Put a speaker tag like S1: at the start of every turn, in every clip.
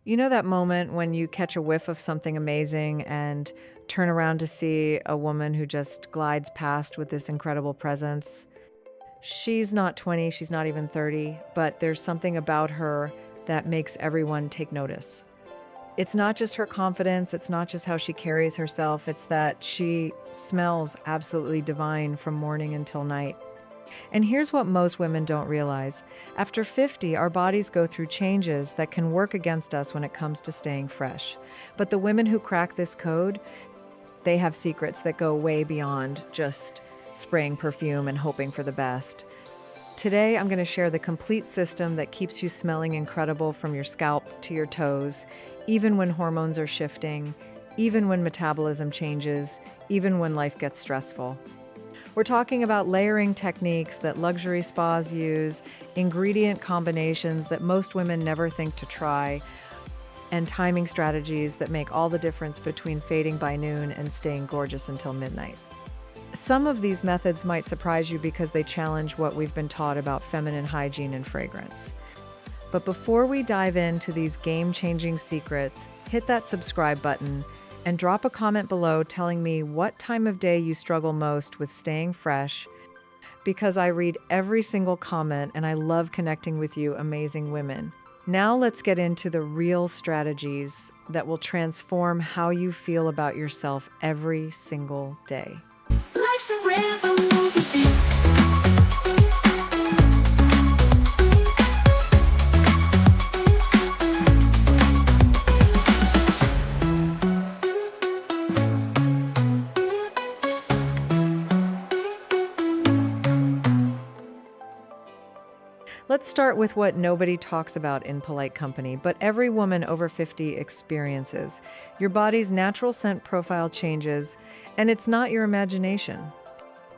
S1: You know that moment when you catch a whiff of something amazing and turn around to see a woman who just glides past with this incredible presence? She's not 20, she's not even 30, but there's something about her that makes everyone take notice. It's not just her confidence, it's not just how she carries herself, it's that she smells absolutely divine from morning until night. And here's what most women don't realize. After 50, our bodies go through changes that can work against us when it comes to staying fresh. But the women who crack this code, they have secrets that go way beyond just spraying perfume and hoping for the best. Today, I'm going to share the complete system that keeps you smelling incredible from your scalp to your toes, even when hormones are shifting, even when metabolism changes, even when life gets stressful. We're talking about layering techniques that luxury spas use, ingredient combinations that most women never think to try, and timing strategies that make all the difference between fading by noon and staying gorgeous until midnight. Some of these methods might surprise you because they challenge what we've been taught about feminine hygiene and fragrance. But before we dive into these game-changing secrets, hit that subscribe button and drop a comment below telling me what time of day you struggle most with staying fresh, because I read every single comment and I love connecting with you amazing women. Now let's get into the real strategies that will transform how you feel about yourself every single day.
S2: Life's a rhythm, move your feet.
S1: Let's start with what nobody talks about in polite company, but every woman over 50 experiences. Your body's natural scent profile changes, and it's not your imagination.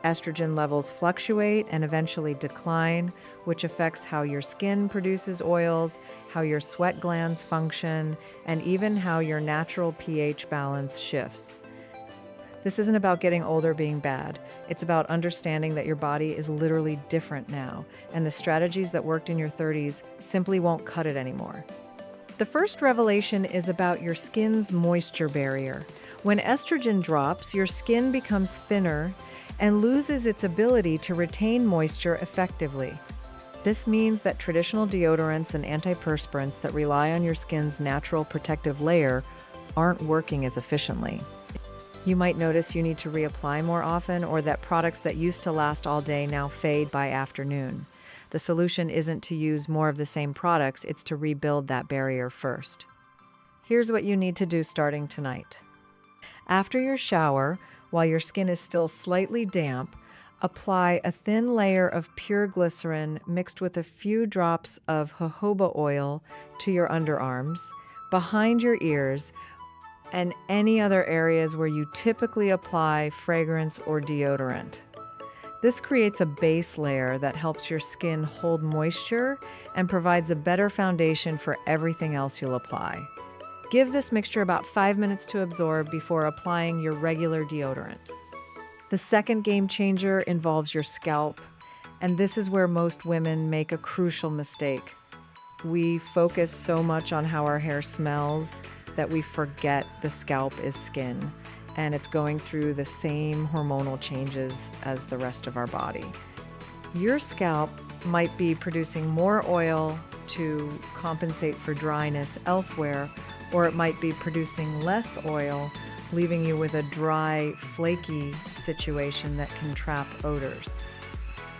S1: Estrogen levels fluctuate and eventually decline, which affects how your skin produces oils, how your sweat glands function, and even how your natural pH balance shifts. This isn't about getting older being bad. It's about understanding that your body is literally different now, and the strategies that worked in your 30s simply won't cut it anymore. The first revelation is about your skin's moisture barrier. When estrogen drops, your skin becomes thinner and loses its ability to retain moisture effectively. This means that traditional deodorants and antiperspirants that rely on your skin's natural protective layer aren't working as efficiently. You might notice you need to reapply more often, or that products that used to last all day now fade by afternoon. The solution isn't to use more of the same products, it's to rebuild that barrier first. Here's what you need to do starting tonight. After your shower, while your skin is still slightly damp, apply a thin layer of pure glycerin mixed with a few drops of jojoba oil to your underarms, behind your ears, and any other areas where you typically apply fragrance or deodorant. This creates a base layer that helps your skin hold moisture and provides a better foundation for everything else you'll apply. Give this mixture about 5 minutes to absorb before applying your regular deodorant. The second game changer involves your scalp, and this is where most women make a crucial mistake. We focus so much on how our hair smells that we forget the scalp is skin, and it's going through the same hormonal changes as the rest of our body. Your scalp might be producing more oil to compensate for dryness elsewhere, or it might be producing less oil, leaving you with a dry, flaky situation that can trap odors.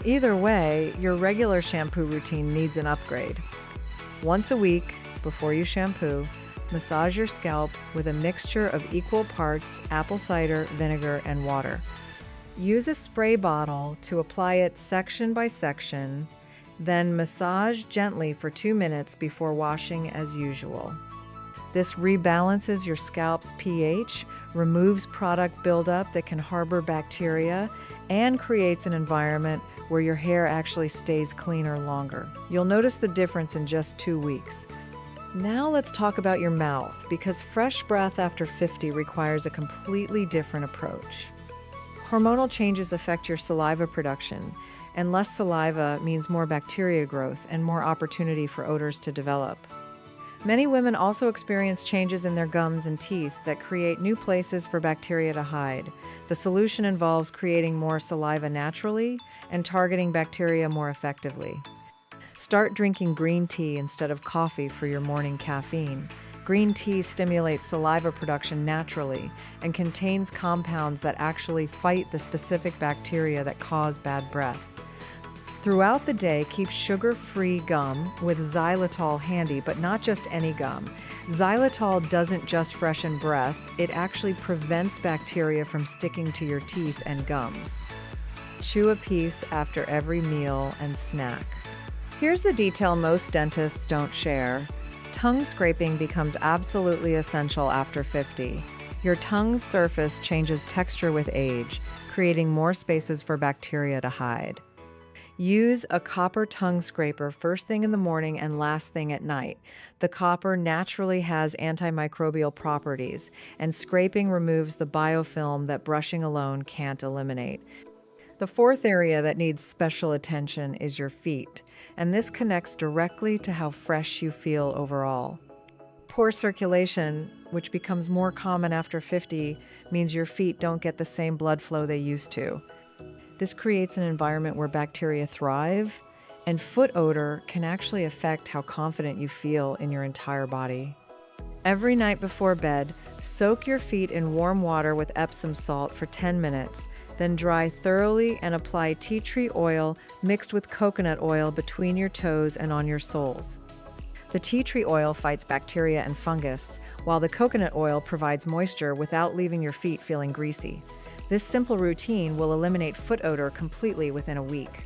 S1: Either way, your regular shampoo routine needs an upgrade. Once a week, before you shampoo, massage your scalp with a mixture of equal parts apple cider vinegar and water. Use a spray bottle to apply it section by section, then massage gently for 2 minutes before washing as usual. This rebalances your scalp's pH, removes product buildup that can harbor bacteria, and creates an environment where your hair actually stays cleaner longer. You'll notice the difference in just 2 weeks. Now let's talk about your mouth, because fresh breath after 50 requires a completely different approach. Hormonal changes affect your saliva production, and less saliva means more bacteria growth and more opportunity for odors to develop. Many women also experience changes in their gums and teeth that create new places for bacteria to hide. The solution involves creating more saliva naturally and targeting bacteria more effectively. Start drinking green tea instead of coffee for your morning caffeine. Green tea stimulates saliva production naturally and contains compounds that actually fight the specific bacteria that cause bad breath. Throughout the day, keep sugar-free gum with xylitol handy, but not just any gum. Xylitol doesn't just freshen breath, it actually prevents bacteria from sticking to your teeth and gums. Chew a piece after every meal and snack. Here's the detail most dentists don't share. Tongue scraping becomes absolutely essential after 50. Your tongue's surface changes texture with age, creating more spaces for bacteria to hide. Use a copper tongue scraper first thing in the morning and last thing at night. The copper naturally has antimicrobial properties, and scraping removes the biofilm that brushing alone can't eliminate. The fourth area that needs special attention is your feet, and this connects directly to how fresh you feel overall. Poor circulation, which becomes more common after 50, means your feet don't get the same blood flow they used to. This creates an environment where bacteria thrive, and foot odor can actually affect how confident you feel in your entire body. Every night before bed, soak your feet in warm water with Epsom salt for 10 minutes, then dry thoroughly and apply tea tree oil mixed with coconut oil between your toes and on your soles. The tea tree oil fights bacteria and fungus, while the coconut oil provides moisture without leaving your feet feeling greasy. This simple routine will eliminate foot odor completely within a week.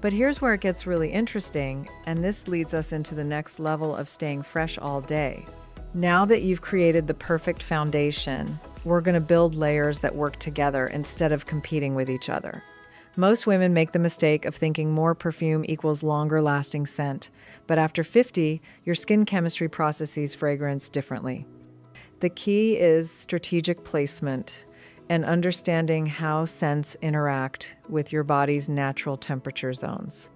S1: But here's where it gets really interesting, and this leads us into the next level of staying fresh all day. Now that you've created the perfect foundation, we're going to build layers that work together instead of competing with each other. Most women make the mistake of thinking more perfume equals longer lasting scent, but after 50, your skin chemistry processes fragrance differently. The key is strategic placement and understanding how scents interact with your body's natural temperature zones.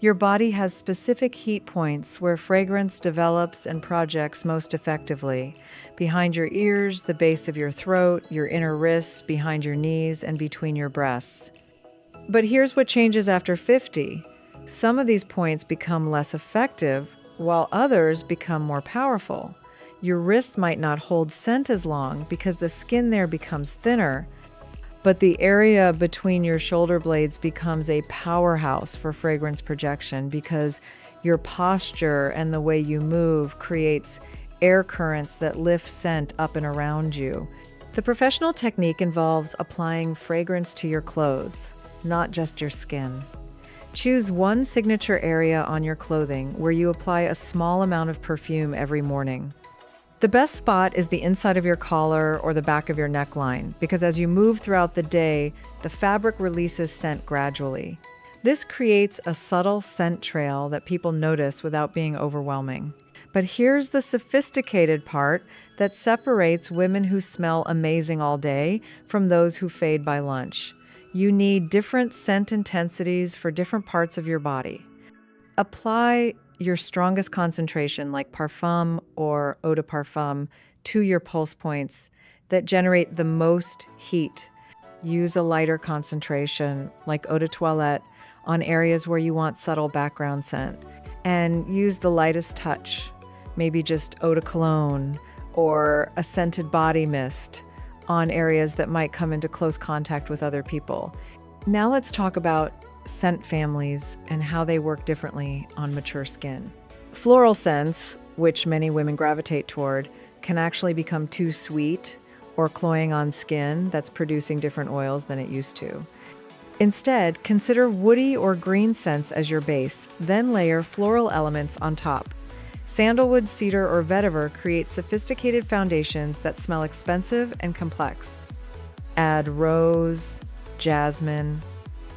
S1: Your body has specific heat points where fragrance develops and projects most effectively: behind your ears, the base of your throat, your inner wrists, behind your knees, and between your breasts. But here's what changes after 50. Some of these points become less effective, while others become more powerful. Your wrists might not hold scent as long because the skin there becomes thinner, but the area between your shoulder blades becomes a powerhouse for fragrance projection because your posture and the way you move creates air currents that lift scent up and around you. The professional technique involves applying fragrance to your clothes, not just your skin. Choose one signature area on your clothing where you apply a small amount of perfume every morning. The best spot is the inside of your collar or the back of your neckline, because as you move throughout the day, the fabric releases scent gradually. This creates a subtle scent trail that people notice without being overwhelming. But here's the sophisticated part that separates women who smell amazing all day from those who fade by lunch. You need different scent intensities for different parts of your body. Apply your strongest concentration, like parfum or eau de parfum, to your pulse points that generate the most heat. Use a lighter concentration, like eau de toilette, on areas where you want subtle background scent. And use the lightest touch, maybe just eau de cologne or a scented body mist, on areas that might come into close contact with other people. Now let's talk about scent families and how they work differently on mature skin. Floral scents, which many women gravitate toward, can actually become too sweet or cloying on skin that's producing different oils than it used to. Instead, consider woody or green scents as your base, then layer floral elements on top. Sandalwood, cedar, or vetiver create sophisticated foundations that smell expensive and complex. Add rose, jasmine,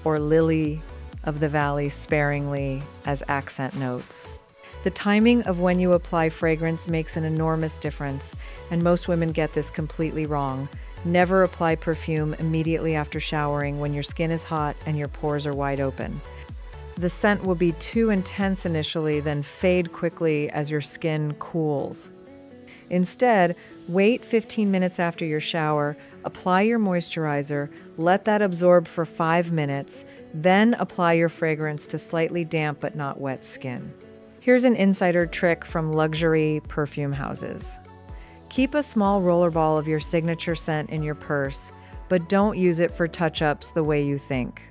S1: or lily of the valley sparingly as accent notes. The timing of when you apply fragrance makes an enormous difference, and most women get this completely wrong. Never apply perfume immediately after showering when your skin is hot and your pores are wide open. The scent will be too intense initially, then fade quickly as your skin cools. Instead, wait 15 minutes after your shower, apply your moisturizer, let that absorb for 5 minutes, then apply your fragrance to slightly damp but not wet skin. Here's an insider trick from luxury perfume houses. Keep a small roller ball of your signature scent in your purse, but don't use it for touch-ups the way you think.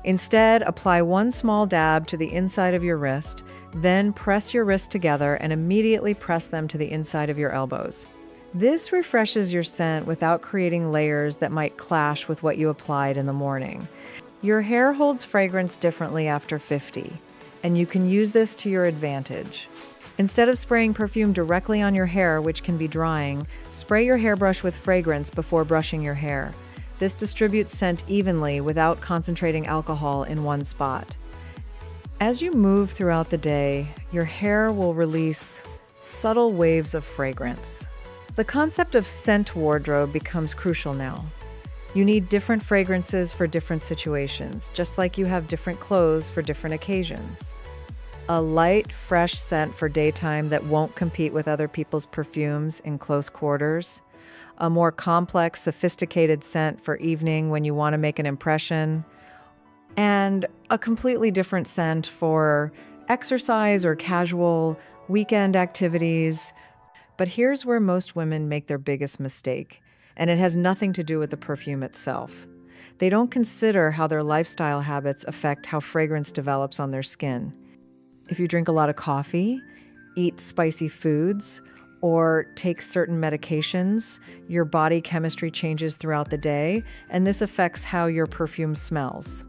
S1: Instead, apply one small dab to the inside of your wrist, then press your wrists together and immediately press them to the inside of your elbows. This refreshes your scent without creating layers that might clash with what you applied in the morning. Your hair holds fragrance differently after 50, and you can use this to your advantage. Instead of spraying perfume directly on your hair, which can be drying, spray your hairbrush with fragrance before brushing your hair. This distributes scent evenly without concentrating alcohol in one spot. As you move throughout the day, your hair will release subtle waves of fragrance. The concept of scent wardrobe becomes crucial now. You need different fragrances for different situations, just like you have different clothes for different occasions. A light, fresh scent for daytime that won't compete with other people's perfumes in close quarters. A more complex, sophisticated scent for evening when you want to make an impression. And a completely different scent for exercise or casual weekend activities. But here's where most women make their biggest mistake, and it has nothing to do with the perfume itself. They don't consider how their lifestyle habits affect how fragrance develops on their skin. If you drink a lot of coffee, eat spicy foods, or take certain medications, your body chemistry changes throughout the day, and this affects how your perfume smells.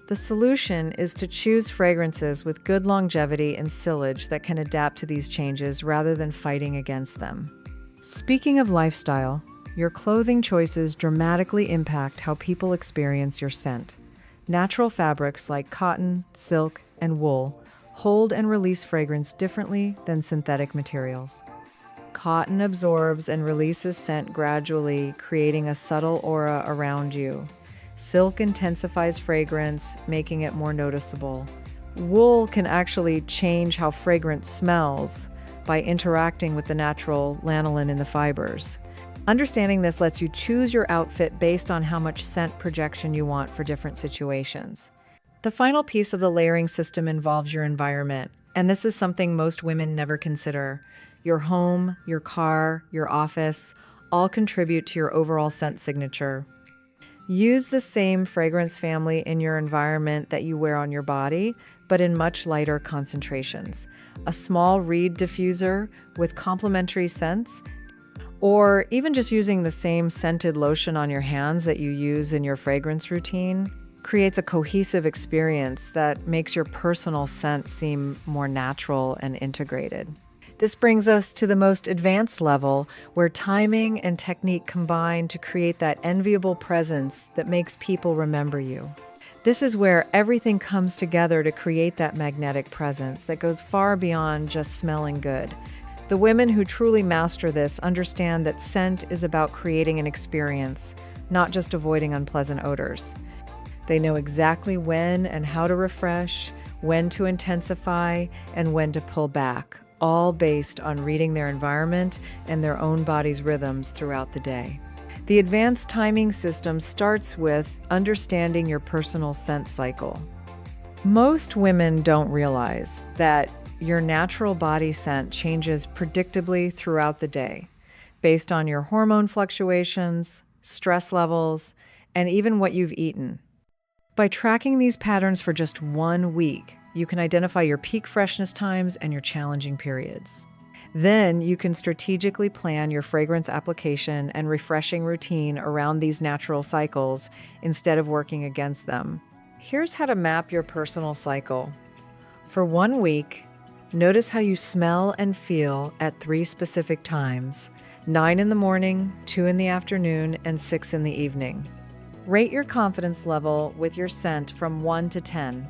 S1: The solution is to choose fragrances with good longevity and sillage that can adapt to these changes rather than fighting against them. Speaking of lifestyle, your clothing choices dramatically impact how people experience your scent. Natural fabrics like cotton, silk, and wool hold and release fragrance differently than synthetic materials. Cotton absorbs and releases scent gradually, creating a subtle aura around you. Silk intensifies fragrance, making it more noticeable. Wool can actually change how fragrance smells by interacting with the natural lanolin in the fibers. Understanding this lets you choose your outfit based on how much scent projection you want for different situations. The final piece of the layering system involves your environment, and this is something most women never consider. Your home, your car, your office all contribute to your overall scent signature. Use the same fragrance family in your environment that you wear on your body, but in much lighter concentrations. A small reed diffuser with complementary scents, or even just using the same scented lotion on your hands that you use in your fragrance routine, creates a cohesive experience that makes your personal scent seem more natural and integrated. This brings us to the most advanced level, where timing and technique combine to create that enviable presence that makes people remember you. This is where everything comes together to create that magnetic presence that goes far beyond just smelling good. The women who truly master this understand that scent is about creating an experience, not just avoiding unpleasant odors. They know exactly when and how to refresh, when to intensify, and when to pull back, all based on reading their environment and their own body's rhythms throughout the day. The advanced timing system starts with understanding your personal scent cycle. Most women don't realize that your natural body scent changes predictably throughout the day, based on your hormone fluctuations, stress levels, and even what you've eaten. By tracking these patterns for just 1 week, you can identify your peak freshness times and your challenging periods. Then you can strategically plan your fragrance application and refreshing routine around these natural cycles instead of working against them. Here's how to map your personal cycle. For 1 week, notice how you smell and feel at 3 specific times: 9 in the morning, 2 in the afternoon, and 6 in the evening. Rate your confidence level with your scent from 1 to 10.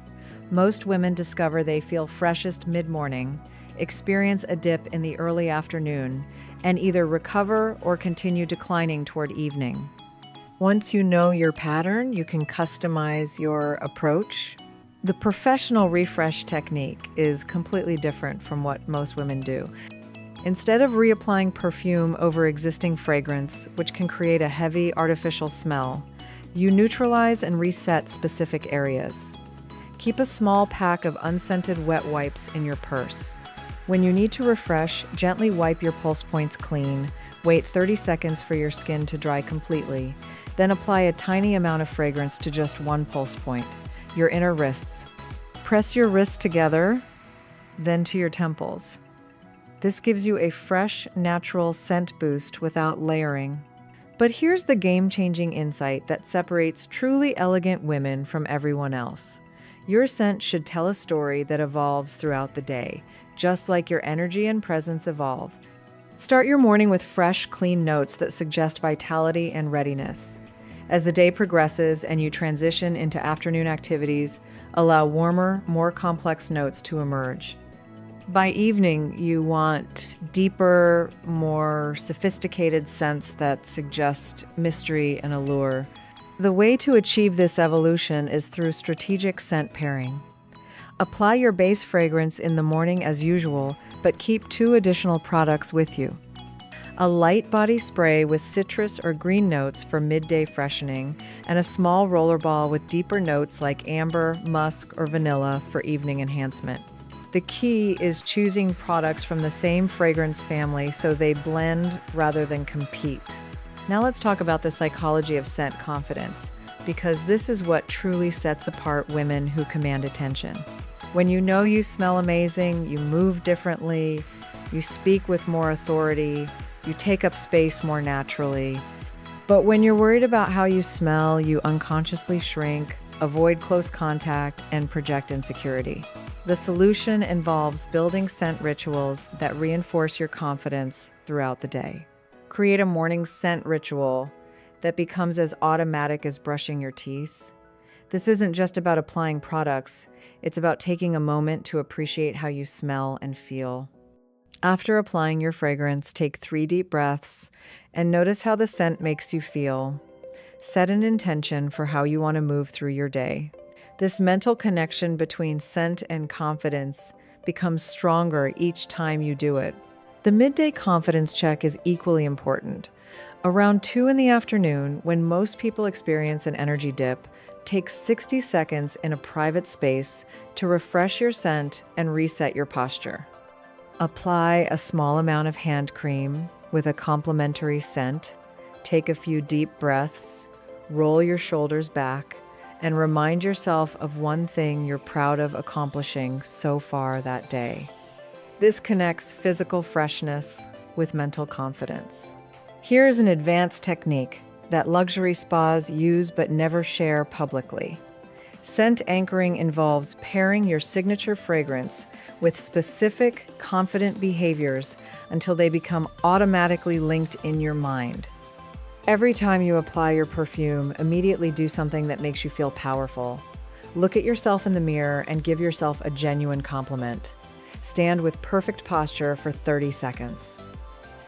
S1: Most women discover they feel freshest mid-morning, experience a dip in the early afternoon, and either recover or continue declining toward evening. Once you know your pattern, you can customize your approach. The professional refresh technique is completely different from what most women do. Instead of reapplying perfume over existing fragrance, which can create a heavy artificial smell, you neutralize and reset specific areas. Keep a small pack of unscented wet wipes in your purse. When you need to refresh, gently wipe your pulse points clean, wait 30 seconds for your skin to dry completely, then apply a tiny amount of fragrance to just one pulse point, your inner wrists. Press your wrists together, then to your temples. This gives you a fresh, natural scent boost without layering. But here's the game-changing insight that separates truly elegant women from everyone else. Your scent should tell a story that evolves throughout the day, just like your energy and presence evolve. Start your morning with fresh, clean notes that suggest vitality and readiness. As the day progresses and you transition into afternoon activities, allow warmer, more complex notes to emerge. By evening, you want deeper, more sophisticated scents that suggest mystery and allure. The way to achieve this evolution is through strategic scent pairing. Apply your base fragrance in the morning as usual, but keep 2 additional products with you. A light body spray with citrus or green notes for midday freshening, and a small roller ball with deeper notes like amber, musk, or vanilla for evening enhancement. The key is choosing products from the same fragrance family so they blend rather than compete. Now let's talk about the psychology of scent confidence, because this is what truly sets apart women who command attention. When you know you smell amazing, you move differently, you speak with more authority, you take up space more naturally. But when you're worried about how you smell, you unconsciously shrink, avoid close contact, and project insecurity. The solution involves building scent rituals that reinforce your confidence throughout the day. Create a morning scent ritual that becomes as automatic as brushing your teeth. This isn't just about applying products, it's about taking a moment to appreciate how you smell and feel. After applying your fragrance, take 3 deep breaths and notice how the scent makes you feel. Set an intention for how you want to move through your day. This mental connection between scent and confidence becomes stronger each time you do it. The midday confidence check is equally important. Around 2 in the afternoon, when most people experience an energy dip, take 60 seconds in a private space to refresh your scent and reset your posture. Apply a small amount of hand cream with a complementary scent. Take a few deep breaths, roll your shoulders back, and remind yourself of one thing you're proud of accomplishing so far that day. This connects physical freshness with mental confidence. Here's an advanced technique that luxury spas use but never share publicly. Scent anchoring involves pairing your signature fragrance with specific, confident behaviors until they become automatically linked in your mind. Every time you apply your perfume, immediately do something that makes you feel powerful. Look at yourself in the mirror and give yourself a genuine compliment. Stand with perfect posture for 30 seconds.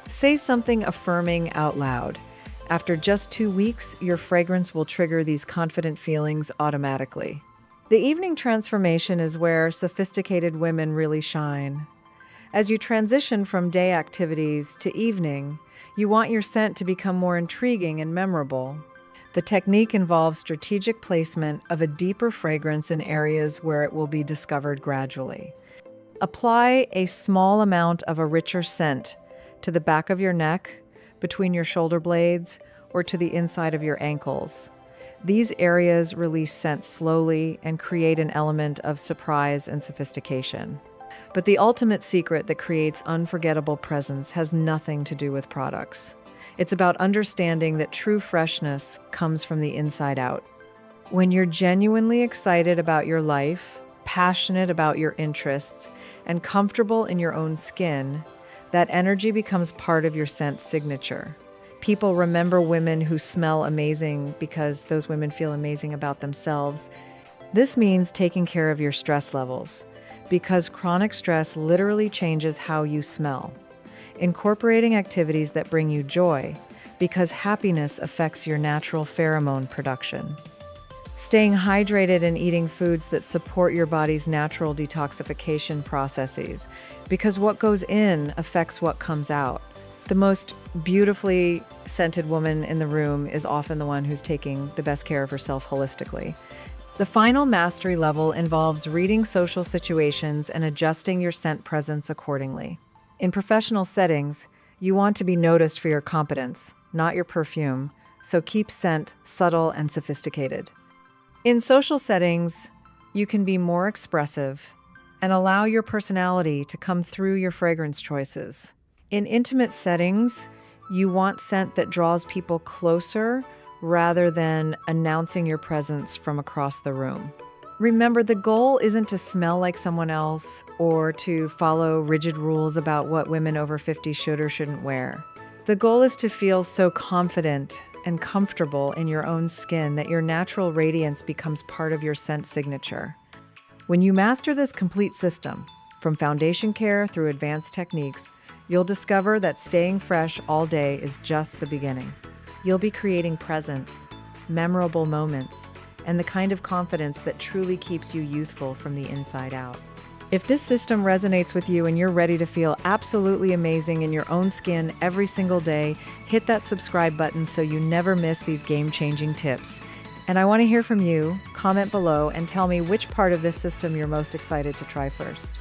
S1: Say something affirming out loud. After just 2 weeks, your fragrance will trigger these confident feelings automatically. The evening transformation is where sophisticated women really shine. As you transition from day activities to evening, you want your scent to become more intriguing and memorable. The technique involves strategic placement of a deeper fragrance in areas where it will be discovered gradually. Apply a small amount of a richer scent to the back of your neck, between your shoulder blades, or to the inside of your ankles. These areas release scent slowly and create an element of surprise and sophistication. But the ultimate secret that creates unforgettable presence has nothing to do with products. It's about understanding that true freshness comes from the inside out. When you're genuinely excited about your life, passionate about your interests, and comfortable in your own skin, that energy becomes part of your scent signature. People remember women who smell amazing because those women feel amazing about themselves. This means taking care of your stress levels, because chronic stress literally changes how you smell. Incorporating activities that bring you joy, because happiness affects your natural pheromone production. Staying hydrated and eating foods that support your body's natural detoxification processes, because what goes in affects what comes out. The most beautifully scented woman in the room is often the one who's taking the best care of herself holistically. The final mastery level involves reading social situations and adjusting your scent presence accordingly. In professional settings, you want to be noticed for your competence, not your perfume, so keep scent subtle and sophisticated. In social settings, you can be more expressive and allow your personality to come through your fragrance choices. In intimate settings, you want scent that draws people closer rather than announcing your presence from across the room. Remember, the goal isn't to smell like someone else or to follow rigid rules about what women over 50 should or shouldn't wear. The goal is to feel so confident and comfortable in your own skin that your natural radiance becomes part of your scent signature. When you master this complete system, from foundation care through advanced techniques, you'll discover that staying fresh all day is just the beginning. You'll be creating presence, memorable moments, and the kind of confidence that truly keeps you youthful from the inside out. If this system resonates with you and you're ready to feel absolutely amazing in your own skin every single day, hit that subscribe button so you never miss these game-changing tips. And I want to hear from you. Comment below and tell me which part of this system you're most excited to try first.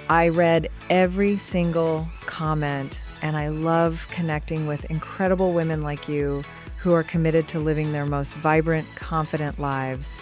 S1: I read every single comment, and I love connecting with incredible women like you who are committed to living their most vibrant, confident lives.